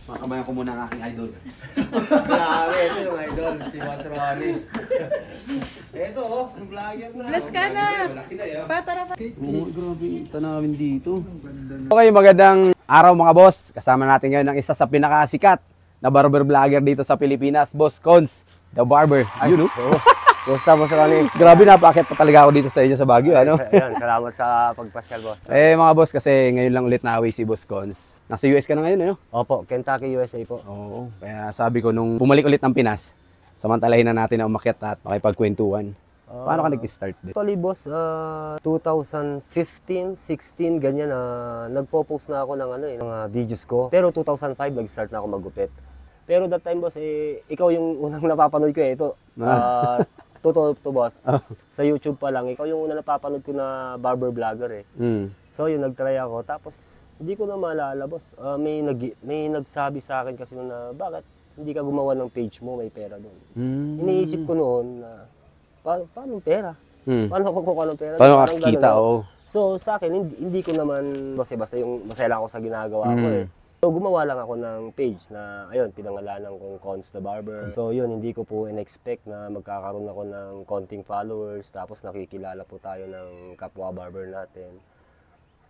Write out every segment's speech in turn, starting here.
Makabayan ko muna ang aking idol. Grabe, ito yung idol, si Boss Ronnie. Ito, yung vlogger na. Bless ka na. Patara pa. Oo, grabe. Tanawin dito. Okay, magandang araw mga boss. Kasama natin ngayon ang isa sa pinakasikat na barber vlogger dito sa Pilipinas, Boss Cons, the barber. Ayun, no? Kumusta, Boss Ronnie? Grabe, napakit pa talaga ako dito sa inyo sa Baguio, ano? Ayan, salamat sa pagpasyal, boss. Mga boss, kasi ngayon lang ulit na si Boss Cons. Nasa US ka na ngayon, ano? Opo, Kentucky, USA po. Oo. Kaya sabi ko, nung bumalik ulit ng Pinas, samantalahin na natin na umakyat at makipagkwentuhan. Paano ka nag-start din? Actually, boss, 2015, 16, ganyan, nagpo-post na ako ng mga videos ko. Pero 2005, nag-start na ako maggupit. Pero that time, boss, ikaw yung unang napapanood ko, ito. Totoo to, boss. Sa YouTube pa lang, ikaw yung una napapanood ko na barber vlogger, So, yun, nag-try ako. Tapos, hindi ko na maalala, boss. May nagsabi sa akin kasi na, bakit hindi ka gumawa ng page mo, may pera doon. Iniisip ko noon na, paano pera? Paano ako kukuha ng pera? Paano kakikita, So, sa akin, hindi ko naman, basta yung masaya lang ako sa ginagawa ko, So, gumawa lang ako ng page na, ayun, pinangalanan kong Cons the Barber. So, yun, hindi ko po in-expect na magkakaroon ako ng konting followers, tapos nakikilala po tayo ng kapwa barber natin.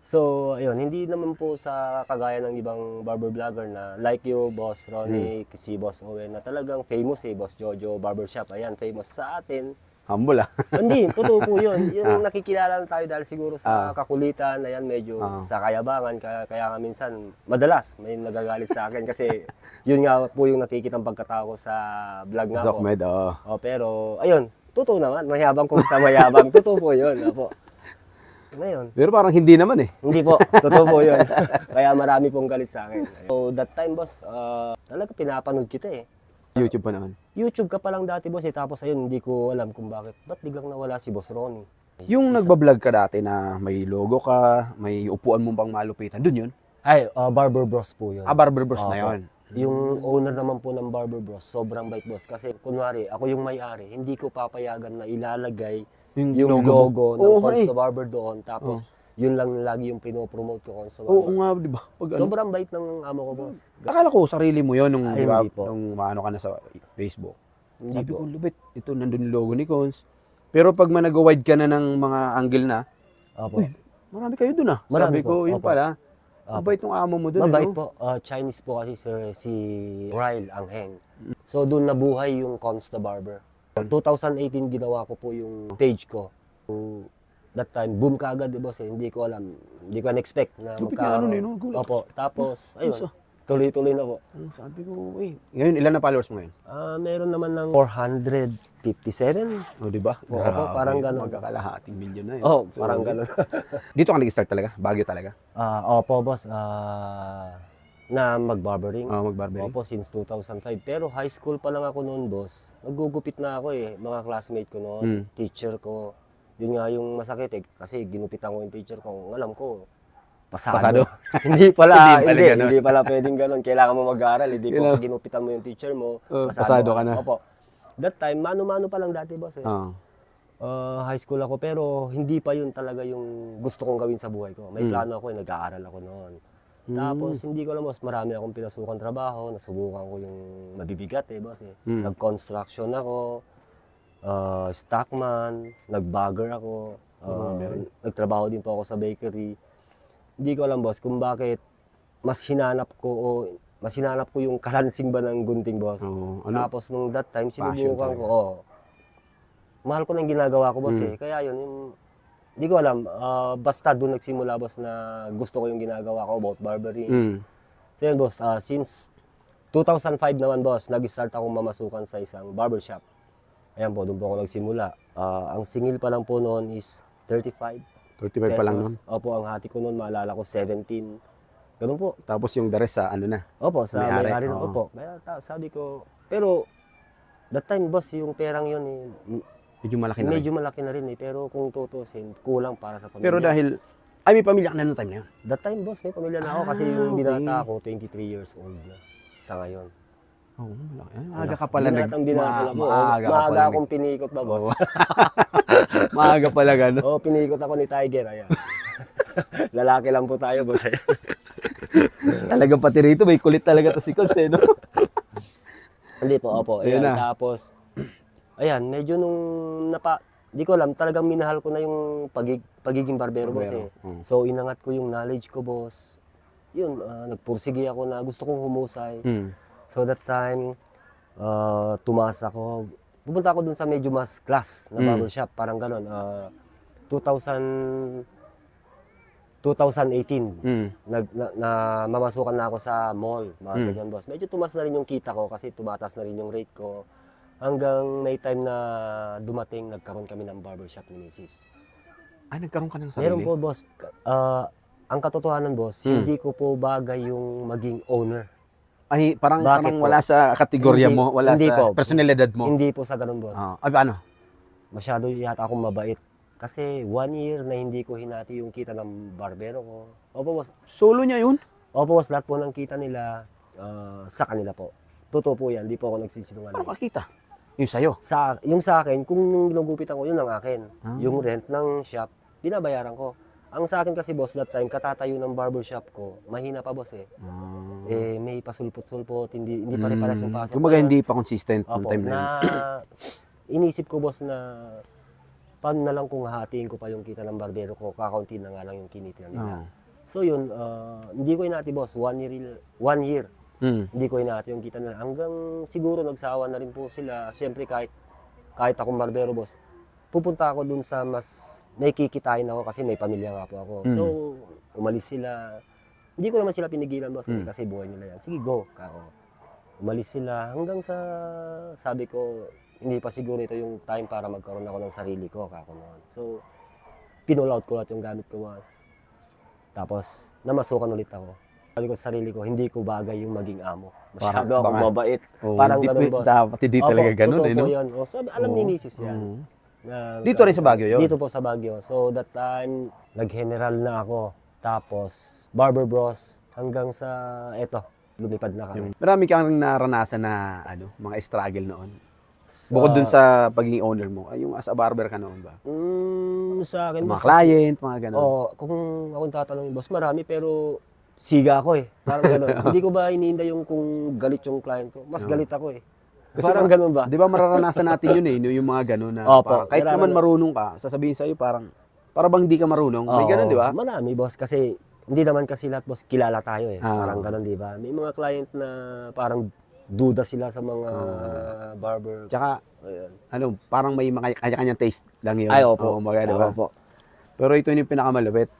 So, ayun, hindi naman po sa kagaya ng ibang barber vlogger na like you, Boss Ronnie, si Boss Owen, na talagang famous Boss Jojo Barbershop. Ayan, famous sa atin. Humble, Hindi, totoo po yun. Yung nakikilala na tayo dahil siguro sa kakulitan, ayan, medyo sa kayabangan. Kaya nga minsan, madalas, may nagagalit sa akin kasi yun nga po yung nakikitang pagkatao ko sa vlog nga po. Zokmed, Pero, ayun, totoo naman. Mayabang kung sa mayabang. Totoo po yun. Opo. Ngayon. Pero parang hindi naman Hindi po. Totoo po yun. Kaya marami pong galit sa akin. So, that time, boss, talaga pinapanood kita YouTube pa naman. YouTube ka pa lang dati, boss, tapos ayun, hindi ko alam kung bakit. Ba't biglang nawala si Boss Ronnie? Yung nagbablog ka dati na may logo ka, may upuan mo pang malupitan, dun yun? Ay, Barber Bros po yun. Barber Bros na yun. Yung owner naman po ng Barber Bros, sobrang bait, boss. Kasi kunwari, ako yung may-ari, hindi ko papayagan na ilalagay yung logo ng Cons the Barber doon. Tapos, yun lang lagi yung pinopromote ko Cons the Barber. Oo nga, di ba? Sobrang bait ng amo ko, boss. Akala ko, sarili mo yun nung, diba, hindi po. nung maano ka na sa Facebook. Hindi Sabi po. ko, lubit, ito nandun yung logo ni Cons. Pero pag nag-wide ka na ng mga angle na, Opo. marami kayo dun Marami Sabi ko, po. yun Opo. pala. Mabait yung amo mo dun. Mabait po. Chinese po kasi sir, si Ryle Angheng. So doon nabuhay yung Cons the Barber. 2018 ginawa ko po yung page ko. So, that time, boom kaagad, boss. Hindi ko alam. Hindi ko na-expect na magkakaroon. Opo. Tapos, ayun. Tuloy-tuloy na po. Sabi ko, ngayon, ilan na followers mo ngayon? Meron naman ng 457. O, di ba? Opo, parang gano'n. Magkakalahating milyon na yun. Parang gano'n. Dito ka nag-start talaga? Baguio talaga? Opo, boss. Na mag-barbering. Mag-barbering. Opo, since 2005. Pero high school pa lang ako noon, boss. Naggugupit na ako Mga classmate ko noon, teacher ko. Yun nga yung masakit kasi ginupitan ko yung teacher ko. Alam ko, pasado. Hindi pala, hindi pala pwedeng gano'n. Kailangan mo mag-aaral. Hindi ko ginupitan mo yung teacher mo, pasado ka na. Opo. That time, mano-mano pa lang dati, boss. High school ako, pero hindi pa yun talaga yung gusto kong gawin sa buhay ko. May plano ako, nag-aaral ako noon. Tapos, hindi ko alam, boss, marami akong pinasukan trabaho. Nasubukan ko yung mabibigat, boss. Nag-construction ako. Stockman, nag-bagger ako, nagtrabaho din po ako sa bakery. Hindi ko alam, boss, kung bakit mas hinanap ko yung kalansing ba ng gunting, boss. Tapos nung that time, sinubukan ko, mahal ko na yung ginagawa ko, boss. Kaya yun, hindi ko alam, basta doon nagsimula, boss, na gusto ko yung ginagawa ko about barbering. So yun, boss, since 2005 naman, boss, nag-start akong mamasukan sa isang barbershop. Ayan po, doon po ako nagsimula. Ang singil pa lang po noon is 35 35 pa lang noon? Opo, ang hati ko noon, maalala ko, 17. Ganun po. Tapos yung the rest sa ano na? Opo, sa may-ari na. Opo. Kaya sabi ko, pero that time, boss, yung perang yun, medyo malaki na rin. Pero kung tutusin, kulang para sa pamilya. Pero dahil, may pamilya ka na noong time na yun? That time, boss, may pamilya na ako kasi yung binata ako, 23 years old na sa ngayon. Maaga ka pala maaga akong pinikot ba, boss? Maaga pala gano'n? Pinikot ako ni Tiger, ayan. Lalaki lang po tayo, boss. Talagang pati rito, may kulit talaga to si Cons, eh, no? Hindi po, opo. Ayun Ayan, na. tapos, ayan, medyo nung di ko alam, talagang minahal ko na yung pagiging barbero, boss eh. Mm. So, inangat ko yung knowledge ko, boss. Yun, nagpursige ako na gusto kong humusay. Mm. So, that time, tumaas ako. Pupunta ako dun sa medyo mas class na barbershop, parang ganon. 2018, Mm. mamasukan na ako sa mall, mga ganyan, boss. Medyo tumas na rin yung kita ko kasi tumatas na rin yung rate ko. Hanggang may time na dumating, nagkaroon kami ng barbershop ni Mrs. Ay, nagkaroon ka ng sarili? Meron po, boss. Ang katotohanan, boss, hindi ko po bagay yung maging owner. Ay, parang Bakit po? wala sa kategorya mo, wala Hindi sa po. personalidad mo. Hindi po sa ganun, boss. Ay, paano? Masyado yata akong mabait. Kasi 1 year na hindi ko hinati yung kita ng barbero ko. Opo, boss. Solo niya yun? Opo, boss. Lahat po ng kita nila sa kanila po. Totoo po yan. Hindi po ako nagsisinungaling. Paano kakita? Yung sa'yo? Yung sa akin, kung ginugupitan ko, yun ang akin. Yung rent ng shop, binabayaran ko. Ang sa akin kasi, boss, that time, katatayo ng barbershop ko, mahina pa, boss eh. May pasulpot-sulpot, hindi pare-pares yung pasok. Kumbaga hindi pa consistent nung Opo, time na yun. inisip ko, boss, na paano na lang kung hahatiin ko pa yung kita ng barbero ko, kakaunti na nga lang yung kinita nila. So yun, hindi ko inati, boss, 1 year. Hindi ko inati yung kita nila. Hanggang siguro nagsawa na rin po sila. Siyempre kahit akong barbero, boss, pupunta ako dun sa mas may kikitain ako kasi may pamilya nga po ako. So, umalis sila. Hindi ko naman sila pinigilan, boss, kasi buhay nila yan. Sige, go, kako. Umalis sila hanggang sa sabi ko, hindi pa siguro ito yung time para magkaroon ako ng sarili ko, kako noon. So, pinull out ko lahat yung gamit ko, boss. Tapos, namasukan ulit ako. Sabi ko sa sarili ko, hindi ko bagay yung maging amo. Masyado ako mabait. Parang ganun, boss. Dapat hindi talaga ganun, eh, no? Totoo po yun. Sabi, alam ni Mrs. yan. Dito rin sa Baguio yun? Dito po sa Baguio. So that time, nag-general na ako. Tapos, Barber Bros. Hanggang sa, eto, lumipad na kami. Marami kang naranasan na mga struggle noon. Bukod dun sa pagiging owner mo, ay yung as a barber ka noon ba? Sa akin, Sa mga boss, client, mga ganun. kung akong tatanungin, boss, marami pero siga ako eh. Parang gano'n. Hindi ko ba iniinda yung kung galit yung client ko? Mas galit ako eh. Parang gano'n ba? Di ba mararanasan natin yun eh, yung mga ganun na Opo, parang, kahit naman marunong ka, sasabihin sa'yo parang bang hindi ka marunong. May ganun, di ba? Marami, boss, kasi hindi naman kasi lahat, boss, kilala tayo eh. Ah. Parang gano'n, di ba? May mga client na parang duda sila sa mga barber. Tsaka, Ayan. parang may mga kanya-kanyang taste lang yun. Ay, opo. Oo, mga, di ba? Opo. Pero ito yung pinakamalupit.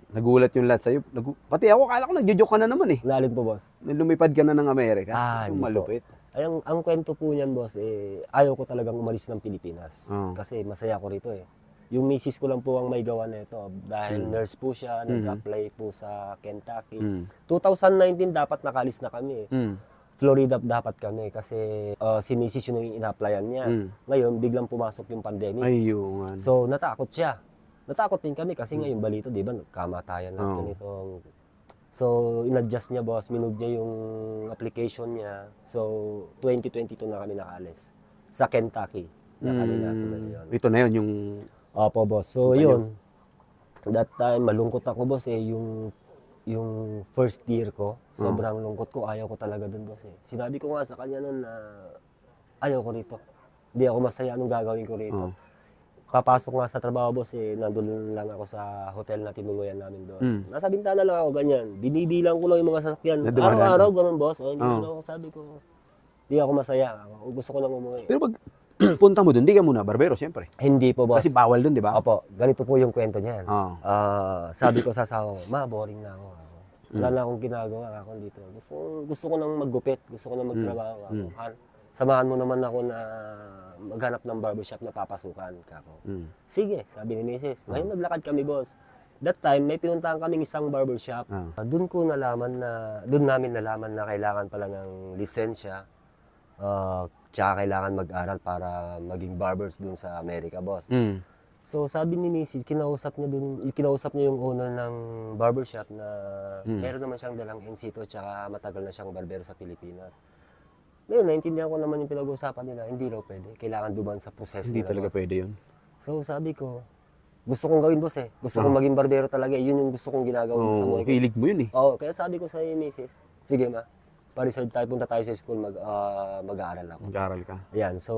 Nagulat yung lahat sa'yo. Pati ako, kala ko nagjo-joke ka na naman eh. Nalin po, boss. Nung lumipad ka na ng Amerika. Yung Hindi po. malupit. Ay, ang kwento po niyan, boss, ayaw ko talagang umalis ng Pilipinas. Oh. Kasi masaya ko rito eh. Yung misis ko lang po ang may gawa nito. Dahil nurse po siya, nag-apply po sa Kentucky. 2019 dapat nakalis na kami eh. Florida dapat kami kasi si misis yun yung ina-applyan niya. Ngayon, biglang pumasok yung pandemic. Ayun. So, natakot siya. Natakot din kami kasi ngayon balito, di ba, nagkamatayan na Oo. ganitong. So, in-adjust niya, boss, minug niya yung application niya. So, 2022 na kami nakaalis. Sa Kentucky. Na kami natuloy yun. Ito na yun, yung... Opo, boss. So, yun. That time, malungkot ako, boss, yung first year ko. Sobrang lungkot ko. Ayaw ko talaga dun, boss, eh. Sinabi ko nga sa kanya nun na ayaw ko rito. Hindi ako masaya anong gagawin ko rito. Kapasok nga sa trabaho, boss, nandun lang ako sa hotel na tinuluyan namin doon. Nasa bintana lang ako, ganyan. Binibilang ko lang yung mga sasakyan. Araw-araw, ganun, boss. Hindi ako, sabi ko, di ako masaya. Gusto ko lang umuwi. Pero pag punta mo dun, di ka muna barbero, siyempre. Hindi po, boss. Kasi bawal dun, di ba? Opo, ganito po yung kwento niyan. Oo. Sabi ko sa asawa ko, boring na ako. Wala na akong ginagawa ako dito. Gusto ko nang maggupit, gusto ko nang magtrabaho ako. Samahan mo naman ako na maghanap ng barbershop na papasukan kako. Sige, sabi ni Mrs. Ngayon naglakad kami, boss. That time, may pinuntahan kaming isang barbershop. Doon namin nalaman na kailangan pala ng lisensya. Tsaka kailangan mag-aral para maging barbers doon sa Amerika, boss. So sabi ni Mrs., kinausap niya yung owner ng barbershop na meron naman siyang dalang ensito tsaka matagal na siyang barbero sa Pilipinas. Ngayon, naintindihan ko naman yung pinag-uusapan nila, hindi raw pwede. Kailangan duman sa proseso Hindi nila, talaga boss. pwede yun. So sabi ko, gusto kong gawin, boss eh. Gusto kong maging barbero talaga. Yun yung gusto kong ginagawa sa buhay ko. Hilig mo yun eh. Oo, kaya sabi ko sa misis, sige ma, pa-reserve tayo, punta tayo sa school, mag-aaral ako. Mag-aaral ka. Ayan, so,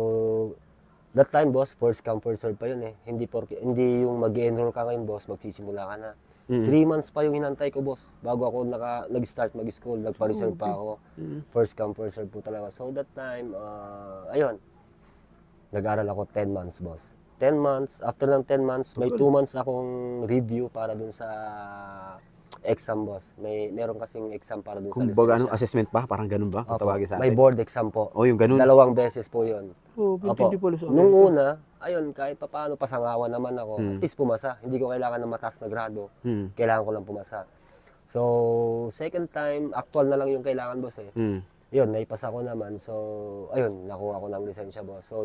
that time, boss, first come, first serve pa yun eh. Hindi yung mag-enroll ka ngayon, boss, magsisimula ka na. 3 months pa yung hinantay ko, boss, bago ako nag-start mag-school, nagpa-reserve pa ako. First come, first serve po talaga. So, that time, ayun, nag-aaral ako 10 months, boss. 10 months, after ng 10 months, may 2 months akong review para dun sa exam, boss. Meron kasing exam para dun sa Kumbaga, lisensya. assessment ba? Parang ganun ba? Kung Opo, tawagin sa may atin. board exam po. Oh, yung ganun. 2 beses po yun. Oh, Opo. hindi pala sa akin. Nung una, ayun, kahit papaano, pasangawan naman ako. At least pumasa. Hindi ko kailangan ng mataas na grado. Kailangan ko lang pumasa. So, second time, actual na lang yung kailangan, boss eh. Yun, naipasa ko naman. So, ayun, nakuha ko ng lisensya, boss. So,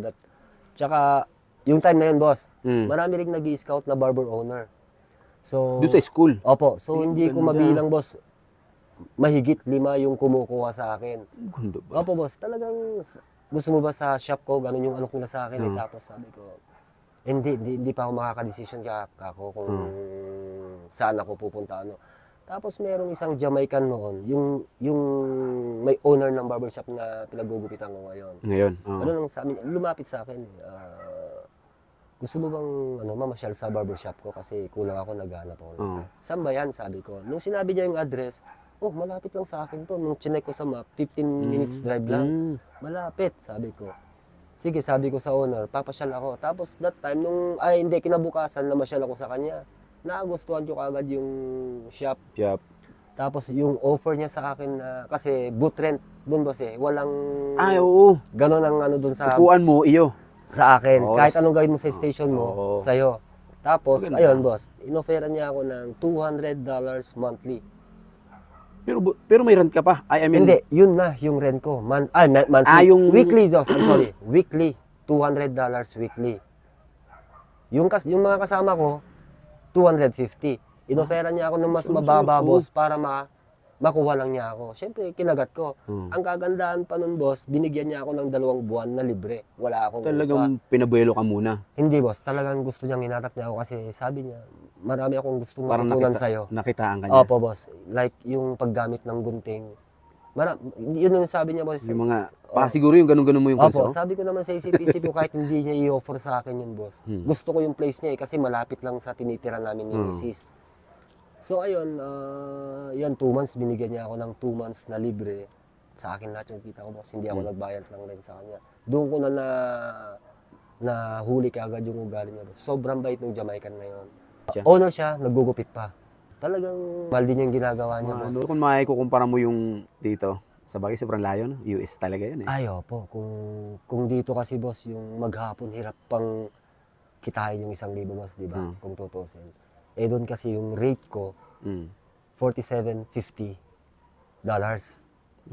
tsaka, yung time na yun, boss, marami rin nag-i-scout na barber owner. So, Doon sa school. opo, so hindi ko mabilang, boss. Mahigit 5 yung kumukuha sa akin. Gundo ba? Opo, boss, talagang gusto mo ba sa shop ko, ganun yung alok nila sa akin. Eh. Tapos sabi ko, hindi pa ako makaka-decision ako kung saan ako pupunta. Ano. Tapos merong isang Jamaican noon, yung may owner ng barbershop na pinaggugupitan ko ngayon. Ngayon. Ano nang sabi niya, lumapit sa akin, gusto mo bang mamasyal sa barbershop ko kasi kulang ako, naghanap ako. Saan ba yan? Sabi ko. Nung sinabi niya yung address, malapit lang sa akin to. Nung chinek ko sa map, 15 minutes drive lang. Malapit, sabi ko. Sige, sabi ko sa owner, papasyal ako. Tapos that time, kinabukasan na masyal ako sa kanya. Naagustuhan ko agad yung shop. Yup. Tapos yung offer niya sa akin na, kasi boot rent doon, boss eh. Walang Ay, oo. ganon ang ano doon sa Upuan mo, iyo. sa akin. Oo, Kahit anong gawin mo sa station mo, oo. sa'yo. Tapos, Maganda. ayun, boss, inoferan niya ako ng $200 monthly. Pero may rent ka pa. I mean, Hindi, yun na yung rent ko. Monthly. yung- Weekly, boss. I'm sorry. Weekly. $200 weekly. Yung mga kasama ko, 250. Inoferan niya ako ng mas mababa, boss, para makuha lang niya ako. Siyempre, kinagat ko. Ang kagandahan pa nun, boss, binigyan niya ako ng 2 buwan na libre. Wala akong talagang pinabuelo ka muna. Hindi, boss. Talagang gusto niyang hinarap niya ako kasi sabi niya, marami akong gustong Parang matutunan sa'yo. nakitaan ka niya. Opo, boss. Like, yung paggamit ng gunting. Yun yung sabi niya, boss. Yung mga, para siguro yung ganun-ganun mo yung Opo, pulso. sabi ko naman sa isip-isip ko kahit hindi niya i-offer sa akin yun, boss. Gusto ko yung place niya kasi malapit lang sa tinitira namin ni Mrs. So, ayun, yan, 2 months, binigyan niya ako ng 2 months na libre. Sa akin lahat yung kita ko, boss. Hindi ako nagbayad lang rin sa kanya. Doon ko na huli ka agad yung ugali niya, boss. Sobrang bait ng Jamaican na yun. Owner siya, nagugupit pa. Talagang mahal din yung ginagawa niya, boss. Kung maikukumpara mo yung dito, sa bagay sobrang layo, no? US talaga yun eh. Ay, opo. Kung dito kasi, boss, yung maghapon, hirap pang kitain yung 1,000, boss, di ba? Kung tutusin. Eh, doon kasi yung rate ko, $47.50.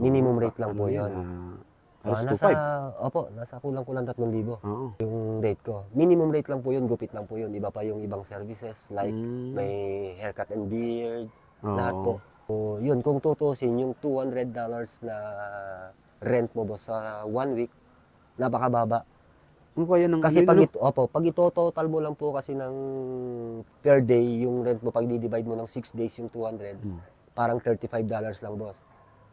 Minimum rate lang po yun. Halos 2.5. Opo, nasa kulang-kulang 3,000. Oo. Yung rate ko. Minimum rate lang po yun, gupit lang po yun. Iba pa yung ibang services, like may haircut and beard, lahat po. So, yun, kung tutusin, yung $200 na rent mo, boss, sa 1 week, napakababa. Ano kaya ng Kasi ano, pag ito-total mo lang po kasi ng per day, yung rent mo, pag di-divide mo ng 6 days yung 200, parang $35 lang, boss.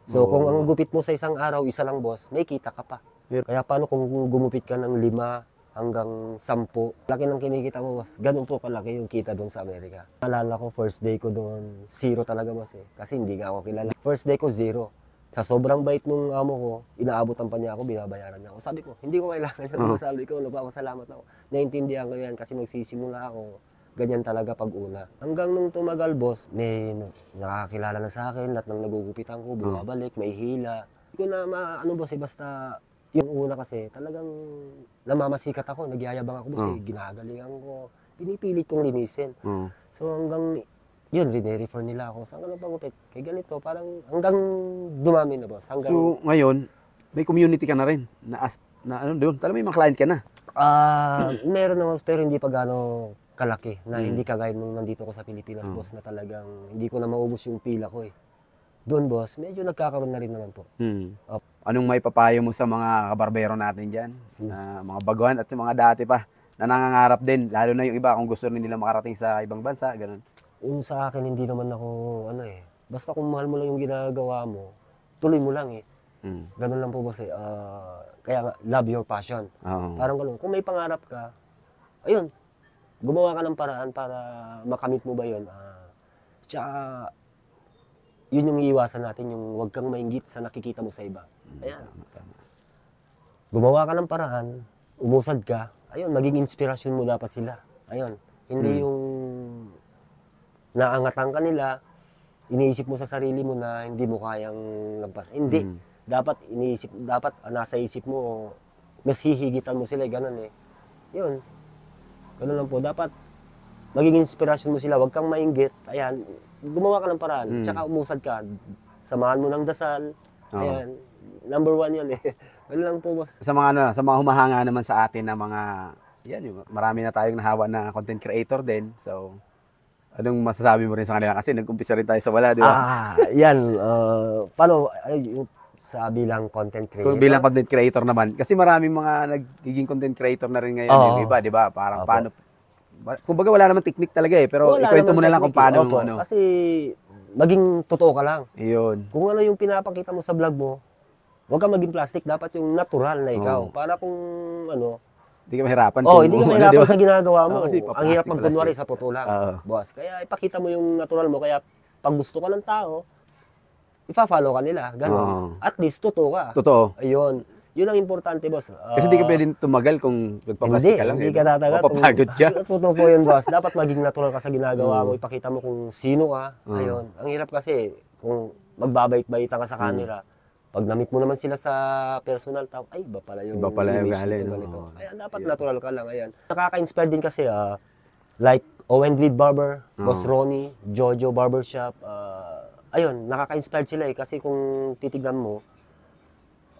So, kung ang gupit mo sa isang araw, isa lang, boss, may kita ka pa. Kaya paano kung gumupit ka ng 5 hanggang 10, laki ng kinikita mo, boss. Ganun po kalaki yung kita doon sa Amerika. Naalala ko, first day ko doon, 0 talaga, boss eh. Kasi hindi nga ako kilala. First day ko, 0. Sa sobrang bait nung amo ko, inaabutan pa niya ako, binabayaran niya ako. Sabi ko, hindi ko kailangan yan. Sabi ko, nagpapasalamat ako. Naintindihan ko yan kasi nagsisimula ako. Ganyan talaga pag una. Hanggang nung tumagal, boss, may nakakilala na sa akin, lahat ng nagugupitan ko, bumabalik, may hila. Hindi ko na boss, basta yung una kasi, talagang namamasikat ako, nagyayabang ako, boss, ginagalingan ko. Pinipilit kong linisin. So hanggang yun, rine-refer nila ako. Saan ka nagpagupit? Kaya ganito, parang hanggang dumami na, boss. So, ngayon, may community ka na rin. Na ano doon, talagang may mga client ka na. Meron naman, pero hindi pa gano'ng kalaki. Na hindi kagaya nung nandito ko sa Pilipinas, boss, na talagang hindi ko na maubos yung pila ko eh. Doon, boss, medyo nagkakaroon na rin naman po. Anong may papayo mo sa mga kabarbero natin dyan? Na mga baguhan at yung mga dati pa na nangangarap din, lalo na yung iba kung gusto rin nila makarating sa ibang bansa, ganun. Yung sa akin, hindi naman ako, basta kung mahal mo lang yung ginagawa mo, tuloy mo lang eh. Ganun lang po boss eh. Kaya nga, love your passion. Oo. Parang ganun. Kung may pangarap ka, ayun, gumawa ka ng paraan para makamit mo ba yun. Tsaka, yun yung iiwasan natin, yung huwag kang mainggit sa nakikita mo sa iba. Ayan. Gumawa ka ng paraan, umusad ka, ayun, maging inspirasyon mo dapat sila. Ayun, hindi yung naangatan ka nila, iniisip mo sa sarili mo na hindi mo kayang lampas. Hindi. Dapat nasa isip mo, mas hihigitan mo sila, ganun eh. Yun. Ganun lang po. Dapat maging inspirasyon mo sila, huwag kang mainggit. Ayan, gumawa ka ng paraan, tsaka umusad ka. Samahan mo ng dasal. Ayan, number 1 yun eh. Ganun lang po, boss. Sa mga humahanga naman sa atin na mga, yan, marami na tayong nahawa na content creator din. So, anong masasabi mo rin sa kanila? Kasi nag-umpisa rin tayo sa wala, di ba? Yan. Paano, sa bilang content creator? Kung bilang content creator naman. Kasi maraming mga nagiging content creator na rin ngayon. Yung iba, di ba? Parang paano, kumbaga wala naman technique talaga eh. Pero ikwento mo na lang kung paano. Kasi maging totoo ka lang. Iyon. Kung ano yung pinapakita mo sa vlog mo, huwag kang maging plastic. Dapat yung natural na ikaw. Para kung hindi ka mahirapan. Hindi ka mahirapan sa ginagawa mo. Kasi Ang hirap magkunwari sa totoo lang, boss. Kaya ipakita mo yung natural mo. Kaya pag gusto ka ng tao, ipa-follow ka nila. Ganon. At least totoo ka. Totoo. Ayun. Yun ang importante, boss. Kasi hindi ka pwedeng tumagal kung nagpaplastic ka lang. Hindi ka tatagal. Mapapagod ka. Totoo po yun, boss. Dapat maging natural ka sa ginagawa mo. Ipakita mo kung sino ka. Ayun. Ang hirap kasi kung magbabait-baitan ka sa camera. Pag na-meet mo naman sila sa personal tao, ay, iba pala yung galing. Kaya dapat natural ka lang. Ayan. Nakaka-inspire din kasi, like Owen Reed Barber, Boss Ronnie, Jojo Barbershop. Ayun, nakaka-inspire sila eh. Kasi kung titignan mo,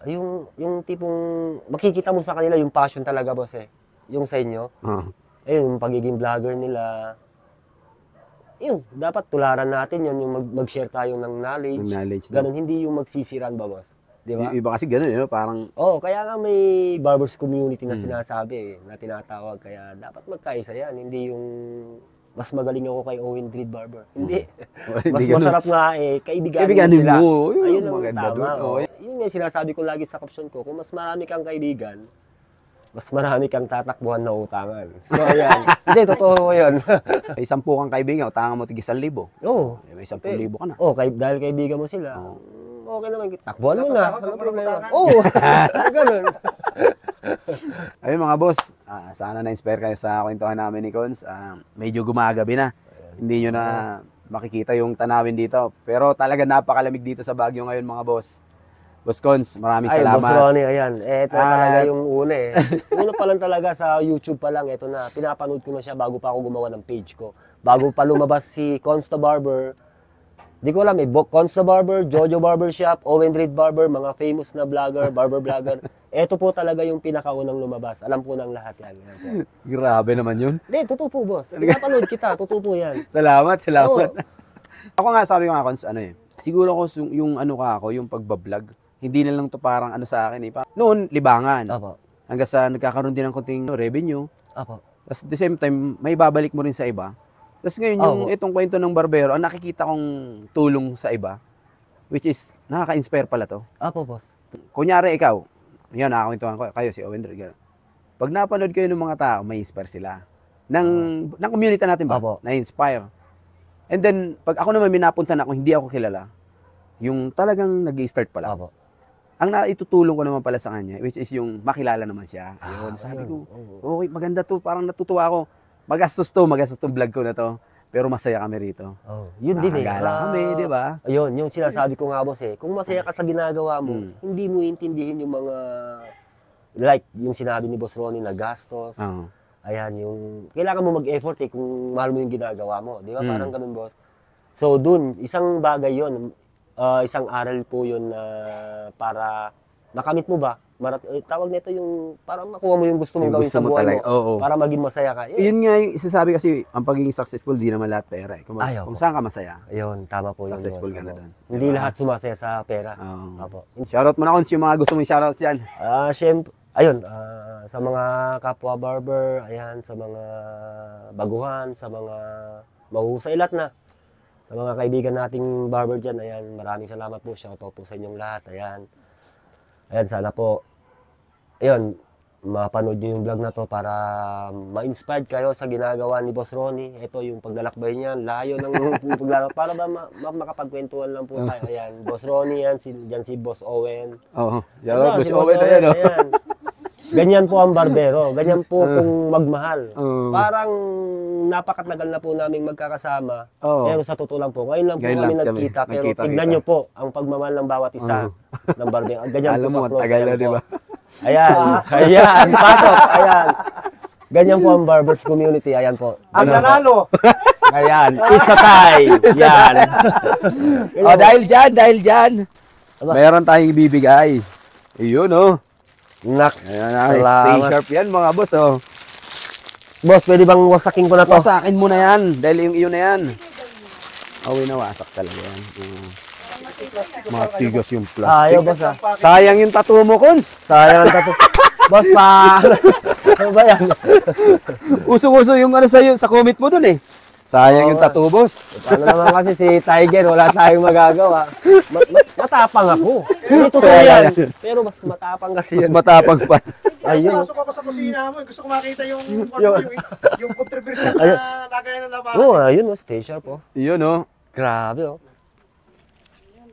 yung tipong makikita mo sa kanila yung passion talaga, boss eh. Yung sa inyo. Ayun, yung pagiging vlogger nila. Yun, dapat tularan natin yan, yung mag-share tayo ng knowledge. Ganun, hindi yung magsisiran ba, boss? Di ba? Iba kasi ganun, parang... Kaya nga may barbers community na sinasabi, na tinatawag. Kaya dapat magkaisa yan, hindi yung mas magaling ako kay Owen Reed Barber. Hindi. Mas masarap nga kaibiganin sila. Ayun ang tama. Yun yung sinasabi ko lagi sa caption ko, kung mas marami kang kaibigan, mas marami kang tatakbuhan na utangan. So, ayan. Hindi, totoo yun. May 10 kang kaibigan, utangan mo tig 1,000. Oo. May 10,000 ka na. Dahil kaibigan mo sila, okay naman. Takbuhan mo na. Ano problema? Ganun. Ayun mga boss, sana na-inspire kayo sa kwentuhan namin ni Cons. Medyo gumagabi na. Hindi nyo na makikita yung tanawin dito. Pero talaga napakalamig dito sa Baguio ngayon mga boss. Boss Cons, maraming salamat. Boss Ronnie, ayan. Ito talaga yung una eh. Una pa lang talaga sa YouTube pa lang, ito na. Pinapanood ko na siya bago pa ako gumawa ng page ko. Bago pa lumabas si Cons the Barber. Di ko alam eh, Cons the Barber, Jojo Barbershop, Owen Reed Barber, mga famous na vlogger, barber vlogger. Ito po talaga yung pinakaunang lumabas. Alam po ng lahat yan. Grabe naman yun. Hindi, totoo po boss. Pinapanood kita, totoo po yan. Salamat. Ako nga, sabi ko nga, Cons, siguro ko yung yung pagbablog. Hindi na lang to parang sa akin eh. Noon, libangan. Opo. Hanggang sa nagkakaroon din ng konting revenue. Opo. Tapos at the same time, may babalik mo rin sa iba. Tapos ngayon, itong kwento ng barbero, ang nakikita kong tulong sa iba, which is, nakaka-inspire pala to. Opo, boss. Kunyari ikaw, yan, nakakwentuhan ko, kayo si Owen Reed. Pag napanood kayo ng mga tao, may inspire sila. Ng community natin ba? Opo. Na-inspire. And then, pag ako naman minapunta na kung hindi ako kilala, yung talagang nag-i-start pala. Opo. Ang naitutulong ko naman pala sa kanya, which is yung makilala naman siya. Ayun, sabi ko, okay, maganda to, parang natutuwa ako. Magastos tong vlog ko na to. Pero masaya kami rito. Yun din eh. Nakagala kami, di ba? Ayun, yung sinasabi ko nga boss eh. Kung masaya ka sa ginagawa mo, hindi mo intindihin yung mga, like yung sinabi ni Boss Ronnie na gastos. Ayan, yung, kailangan mo mag-effort eh kung mahal mo yung ginagawa mo. Di ba? Parang ganun, boss. So dun, isang bagay yun. Isang aral po yun na para makamit mo ba? Tawag nito yung para makuha mo yung gusto mong gawin sa buhay mo. Para maging masaya ka. Yun nga yung isasabi kasi, ang pagiging successful, di naman lahat pera eh. Kung saan ka masaya. Ayun, tama po yun. Successful ka na doon. Hindi lahat sumasaya sa pera. Shoutout mo na kung yung mga gusto mong shoutout dyan. ayun, sa mga kapwa barber, ayan, sa mga baguhan, sa mga mahusay lahat na, sa mga kaibigan nating barber dyan, ayan, maraming salamat po, shoutout po sa inyong lahat, ayan. Ayan, sana po, ayun, mapanood nyo yung vlog na to para ma-inspired kayo sa ginagawa ni Boss Ronnie. Ito yung paglalakbay niya, layo ng paglalakbay, para ba makapagkwentuhan lang po tayo. Ayan, Boss Ronnie yan, dyan si Boss Owen. Oo. Ano, Boss si Owen na yan, oh. ayan. Ganyan po ang barbero, ganyan po kung magmahal. Parang napakatagal na po naming magkakasama, pero sa totoo lang po, ngayon lang po kami nagkita, pero tignan nyo po ang pagmamahal ng bawat isa ng barbero. Ganyan Alam po mo, ka-close, tagal ayan na, di po. ba? Ayan, pasok, ayan. Ganyan po ang barbers community, ayan po. Ang nanalo. Ayan, it's a tie. Yan. Oh, dahil dyan. Meron tayong ibibigay. Iyon, oh. Next. Ayan, stay sharp yan, mga boss, oh. Boss, pwede bang wasakin ko na to? Wasakin mo na yan, dahil yung iyon na yan. Winawasak talaga yan. Matigas yung plastic. Ayaw, boss, ah. Sayang yung tattoo mo, Cons. Sayang ang tato. Boss, pa. Ano ba yan? Usong-uso yung ano sa'yo, sa comment mo dun, eh. Sayang yung tattoo, boss. Ano naman kasi si Tiger, wala tayong magagawa. Matapang ako. Hindi totoo yan. Pero mas matapang kasi Mas yan. matapang pa. Ayun. Pasok ako sa kusina mo, gusto ko makita yung controversial na lagay na labahan. Oo, ayun, stay sharp, oh. Iyon, oh. Grabe, oh.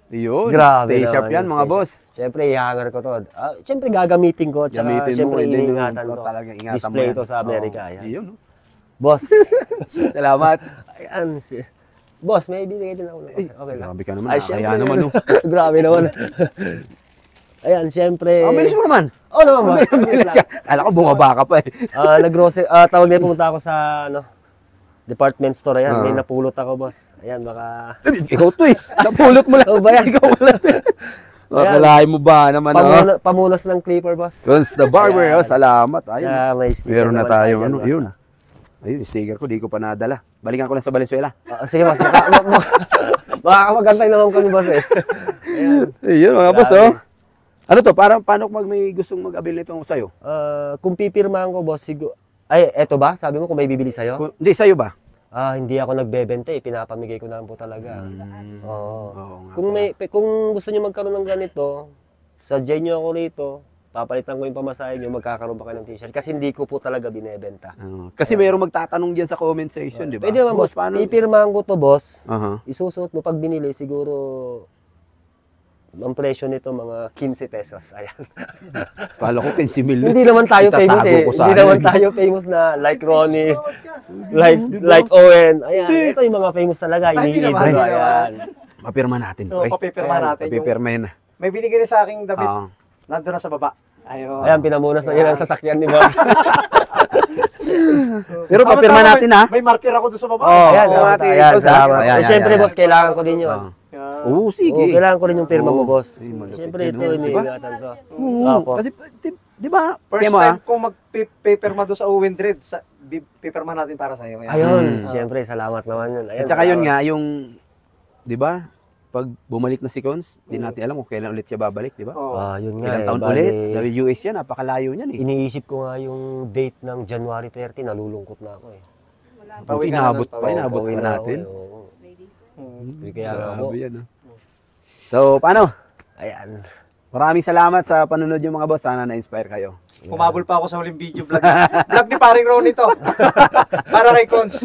Iyon. Grabe Stay sharp naman yan, yung mga stay boss. Siyempre, ihangar ko to. Siyempre, gagamitin ko. Tsaka, Gamitin mo. siyempre, Hindi iniingatan mo to. talagang ingatan mo Display yan. to sa Amerika. Oo. Ayan. Iyon, oh. Boss. Salamat. Ayan. Boss, may ibibigay din ako. Okay lang. Grabe ka naman. Ay, Kaya syempre, naman, oh. Grabe naman. Ayan, siyempre. Ang bilis mo naman. Oo naman, boss. Alam ko, bumaba ka pa, eh. Tawag na pumunta ako sa, department store. Ayan, may napulot ako, boss. Ayan, baka... Ikaw to, eh. Napulot mo lang. Oh, ba yan? Ikaw wala. Akalain mo ba naman, oh. Pamunas ng clipper, boss. Cons the barber, oh. Salamat. Ayun. May sticker Meron na naman tayo, dyan, ano, boss. yun. Ayun, sticker ko, di ko pa nadala. Balikan ko lang sa Valenzuela. Sige, boss. Makakapagantay naman kami, boss, eh. Ayun, mga boss, oh. Ano to? Paano pag may gustong mag-avail nito sa'yo? Kung pipirmahan ko, boss, ay, eto ba? Sabi mo kung may bibili sa'yo? Hindi, sa'yo ba? Hindi ako nagbebenta, eh. Pinapamigay ko na lang po talaga. Oo. Oo nga. Kung gusto niyo magkaroon ng ganito, sadya niyo ako rito, papalitan ko yung pamasahe niyo, magkakaroon ba kayo ng t-shirt? Kasi hindi ko po talaga binebenta. Kasi mayroong magtatanong diyan sa comment section, di ba? Pwede naman, boss. Paano? Pipirmahan ko to, boss. Aha. Isusuot mo pag binili, siguro ang presyo nito mga 15 pesos. Ayan. Kala ko 15 million. Hindi naman tayo Itatago famous, eh. ko Hindi sana, naman eh. tayo famous na like Ronnie, like Owen. Ayan, ito yung mga famous talaga. Hindi naman, Iniidolo. hindi naman. Ayan. Papirma natin to, Oo, eh. papipirma natin. Papipirmahin na. May binigay na sa aking David. Oo. Nandun na sa baba. Ayun. Ayan, pinamunas na yun ang sasakyan ni boss. Pero papirma Tama-tama, natin, ha? May marker ako doon sa baba. Oo. Ayan, oo, ate. ayan, Ikaw, salamat. ayan, Siyempre, ayan, boss, kailangan ko din yun. Oo, sige. Oo, kailangan ko rin yung pirma mo, Oo. boss. Ay, malupit Siyempre, yun, ito, oh. iniingatan to. Oo. Opo. Kasi, di ba? First Kaya mo, time kong mag-paperma doon sa Owen Dread, paperma natin para sa'yo. Ayan. Ayun, siyempre, salamat naman yun. Ayan, At saka yun salamat. nga, yung, di ba? Pag bumalik na si Cons, di natin alam kung kailan ulit siya babalik, di ba? Oo. Yun nga, Ilang taon bali, ulit? Dahil US yan, napakalayo niyan, eh. Iniisip ko nga yung date ng January 30, nalulungkot na ako eh. Buti Pauwi ka na inabot nun, pa, inabot Pauwi pa na ako natin. eh, oo. Mm. Kaya nga ako. Grabe yan, ah. So, paano? Ayan. Maraming salamat sa panunod yung mga boss. Sana na-inspire kayo. Kumabol pa ako sa huling video vlog. Vlog ni paring Ronnie to. Para kay Cons.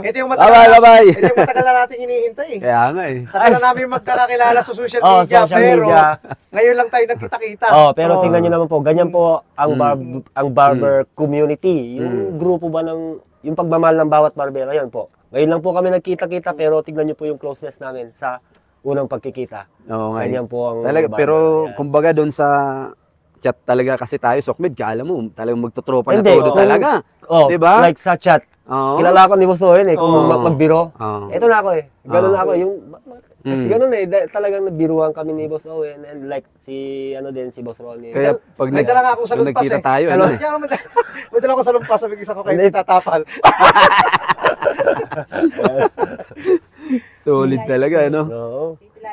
Ito yung matagal, Bye-bye! ito yung matagal na natin hinihintay eh. Kaya nga, eh. Tagal na namin magkakakilala sa social Oh, media, social pero media. ngayon lang tayo nagkita-kita. Pero tingnan nyo naman po, ganyan po ang ang barber community. Yung grupo ba ng, yung pagmamahal ng bawat barbero, yun po. Ngayon lang po kami nagkita-kita, pero tingnan nyo po yung closeness namin sa unang pagkikita. Oo nga. Ganyan po ang Talaga, barber. pero Ayan. kumbaga doon sa chat talaga kasi tayo, Sokmed, kala mo, talagang magtutropa na Hindi, todo kung- talaga. Oh, Diba? like sa chat. Oo. Kilala ko ni Boss Owen eh, kung Oo. magbiro. Oo. Ito na ako eh. Ganun Oo. na ako. Yung, Mm. ganun eh. Talagang nabiruan kami ni Boss Owen. And like si, si Boss Ronnie. Kaya pag, May dala nga akong pag salumpas nagkita eh. tayo, ano eh. Kaya may dala akong salumpas, sabi ko sa kayo, tatapal. Solid talaga, ano? Oo.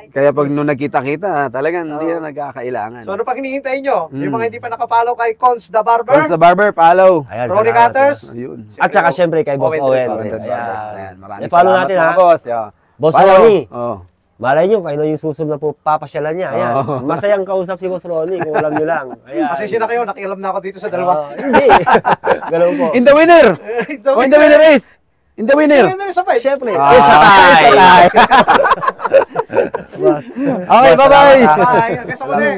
Kaya pag nung nagkita-kita, talagang hindi na nagkakailangan. So ano pag hinihintay nyo? Yung Mm. mga hindi pa nakapollow kay Cons the Barber, Cons the Barber, follow. Ayan, Ronnie salamat, Cutters, Ayun. At saka syempre kay Boss Owen Owen. Owen Ayan. Brothers. Ayan, maraming I-follow salamat natin, mga ha? boss. Yeah. Boss Follow. Ronnie. Oh. Malay nyo, kung ano yung susunod na po papasyalan niya. Ayan. Oo. Masayang kausap si Boss Ronnie kung alam nyo lang. Ayan. Pasensya na kayo, nakialam na ako dito sa dalawa. Hindi. Ganun po. In the winner! Oh, in the winner is! In the winner! Siyempre. Ah, Sakay. sakay. Boss. Okay, bye-bye! Bye! Hanggang sa muli!